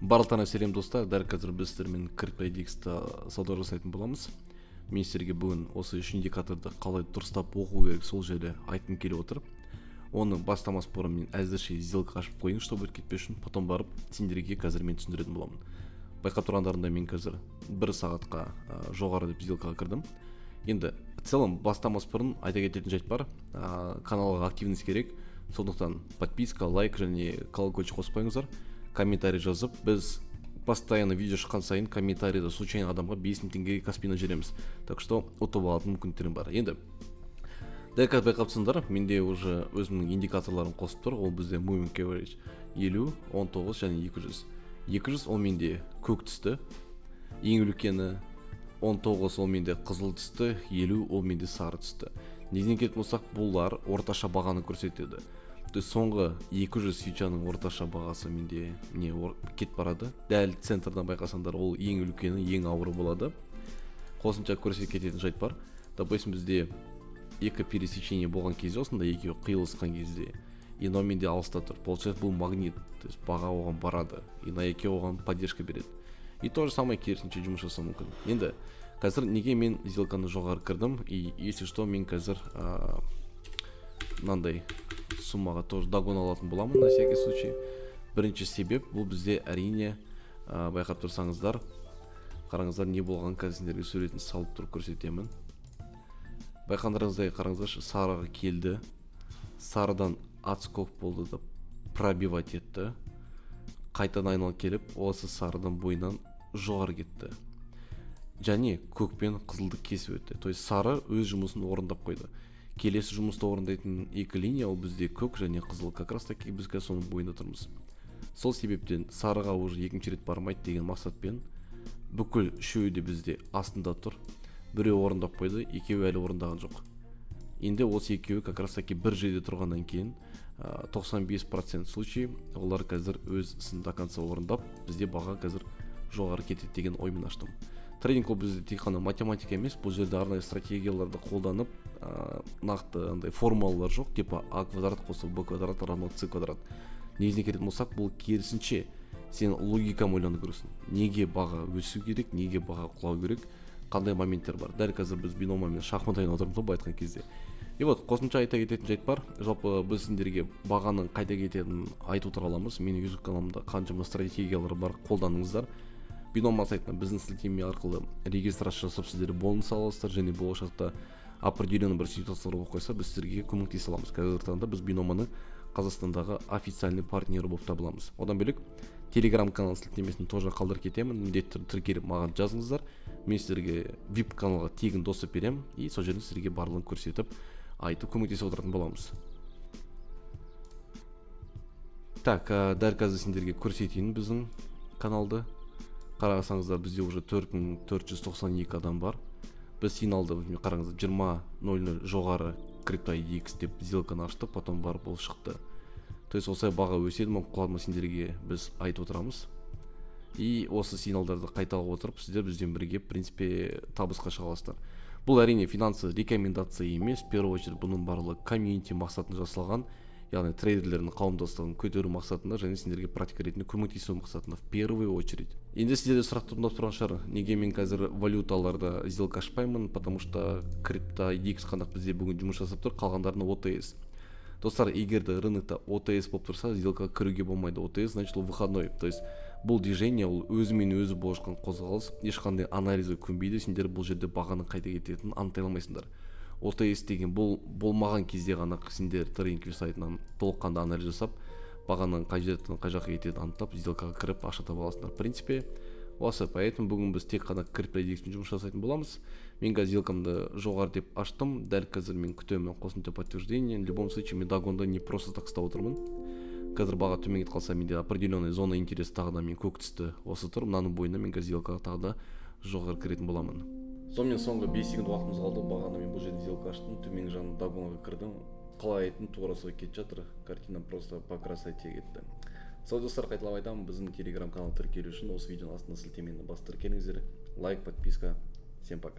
Барлықтарыңа сәлем достар, дәл қазір біз сіздермен CryptoIDX-та сауда жасайтын боламыз. Мен сіздерге бүгін осы үш индикаторды қалай дұрыстап оқу керек сол жерде айтқым келіп отыр. Оны бастамас бұрын мен әзірше сделка ашып қойын, чтобы өтіп кетпес үшін, потом барып сендерге қазір мен түсіндіретін боламын. Байқап тұрғандарында мен қазір 1 сағатқа жоғары деп сделкаға кірдім. Енді в целом бастамас бұрын айта кететін жайт бар. Каналға активность керек. Сондықтан подписка, лайк және колокольчик қоспаңыздар. Комментарий жазып, біз постоянно видео шыққан сайын комментарийда случайно адамға 5000 теңгеге Каспийна жібереміз. Так что ұтып алатын мүмкіндіктерім бар. Енді дәл қазір байқапсыңдар, менде уже өзімнің индикаторларым қосып тұр. Ол бізде moving average 50, 19 және 200. 200 ол менде көк түсті. Ең үлкені 19 ол менде қызыл түсті, 50 ол менде сары түсті. Неден кетіп болсақ, бұлар орташа бағаны көрсетеді. Соңғы 200 фьючерсның орташа бағасы менде кет барады. Дәл центрдан байқасаңдар, ол ең үлкені, ең ауыры болады. Қосымша көрсетіп кететін жайт бар. Допустим, бізде екі пересечение болған кезде, осында екеуі қиылысқан кезде, и но менде алыста тұр. Получается, бұл магнит, то есть баға оған барады, и на екеуі оған поддержка береді. И то же самое керісінше жұмыс жасау мүмкін. Енді қазір неге мен сделканы жоғары кірдім, и если что, мен қазір мынандай суммаға тоже догон алатын боламын на всякий случай. Бірінші себеп, бұл бізде әрине байқап тұрсаңыздар, қараңыздар не болған, қазір сендерге суретін салып тұрып көрсетемін. Байқандарыңыздай қараңыздаршы, сарыға келді, сарыдан отскок болды да пробивать етті, қайтадан айналып келіп, осы сарыдан бойынан жоғары кетті. Және көкпен қызылды кесіп өтті. То есть сары өз жұмысын орындап қойды. Келесі жұмысты орындайтын екі линия, ол бізде көк және қызыл, как раз таки біз қазір соның бойында тұрмыз. Сол себептен сарыға уже екінші рет бармайды деген мақсатпен бүкіл үшеуі де бізде астында тұр. Біреу орындап қойды, екеуі әлі орындаған жоқ. Енді осы екеуі как раз таки бір жерде тұрғаннан кейін 95% случай олар қазір өз ісін до конца орындап, бізде баға қазір жоғары кетеді деген оймен аштым. Трейдинг ол бізде тек қана математика емес, бұл жерде арнайы стратегияларды қолданып, нақты формулалар жоқ, типа а квадрат қосу б квадрат равно с квадрат. Негізіне келетін болсақ, бұл керісінше сен логика ойлану керексің. Неге баға өсу керек, неге баға құлау керек, қандай моменттер бар. Дәл қазір біз биноммен шахмат ойнап отырмыз ғой айтқан кезде. И вот қосымша айта кететін жайт бар. Жалпы біз сендерге бағаның қайда кететінін айтып отыра аламыз. Менің YouTube каналымда қаншама стратегиялар бар, қолданыңыздар. Бинома сайтына біздің сілтеме арқылы регистрация жасап сіздер бонус аласыздар, және болашақта определенный бір ситуациялар болып қойса, біз сіздерге көмектесе аламыз. Қазіргі таңда біз биноманың Қазақстандағы официальный партнері болып табыламыз. Одан бөлек Telegram канал сілтемесін тоже қалдырып кетемін. Міндетті тіркеліп маған жазыңыздар. Мен сіздерге VIP каналға тегін доступ беремін, и сол жерде сіздерге барлығын көрсетіп, айтып көмектесіп отыратын боламыз. Так, дәл қазір сендерге көрсетейін біздің каналды. Қарасаңыздар, бізде уже 4492 адам бар. Біз сигналды қараңыздар 20.00 жоғары CryptoIDX деп сделканы аштық, потом барып ол шықты. То есть осылай баға өседі ме, құлады ма сендерге біз айтып отырамыз. И осы сигналдарды қайталап отырып, сіздер бізден бірге, в принципе, табысқа шыға аласыздар. Бұл әрине финансы рекомендация емес, в первую очередь бұның барлығы комьюнити мақсатында жасалған, яғни трейдерлердің қауымдастығын көтеру мақсатында және сендерге практика ретінде көмектесу мақсатында в первую очередь. Енді сіздерде сұрақ туындап тұрған шығар, неге мен қазір валюталарда сделка ашпаймын, потому что CryptoIDX қана бізде бүгін жұмыс жасап тұр, қалғандарына OTS. Достар, егер де рынокта OTS болып тұрса, сделкаға кіруге болмайды. OTS значит ол выходной. То есть бұл движение, ол өзімен өзі болып жатқан қозғалыс, ешқандай анализі көнбейді, сендер бұл жерде бағаның қайда кететінін анықтай алмайсыңдар. OTS деген бұл болмаған кезде ғана сендер TradingView сайтынан толыққанды анализ жасап, бағаның қай жерден қай жаққа кететінін анықтап, сделкаға кіріп ақша таба аласыңдар. В принципе, осы, поэтому бүгін біз тек қана CryptoIDX-пен жұмыс жасайтын боламыз. Мен қазір сделкамды жоғары деп аштым, дәл қазір мен күтемін қосымша подтверждение. В любом случае, мен догонды не просто так ұстап отырмын. Қазір баға төмен кетіп қалса, менде определенный зона интерес тағы да мен көк түсті осы тұр. Мынаның бойында мен қазір сделкаға тағы да жоғары кіретін боламын. Сонымен соңғы 5 секунд уақытымыз қалды. Бағаны мен бұл жерде сделка аштым, төменгі жағында догонға кірдім. Қалайтын тура солай кетіп жатыр. Картина просто по красоте кетті. Сол достар, қайталап айтамын, біздің Telegram канал тіркелу үшін осы видеоның астына сілтемені басып тіркеліңіздер. Лайк, подписка. Всем пока.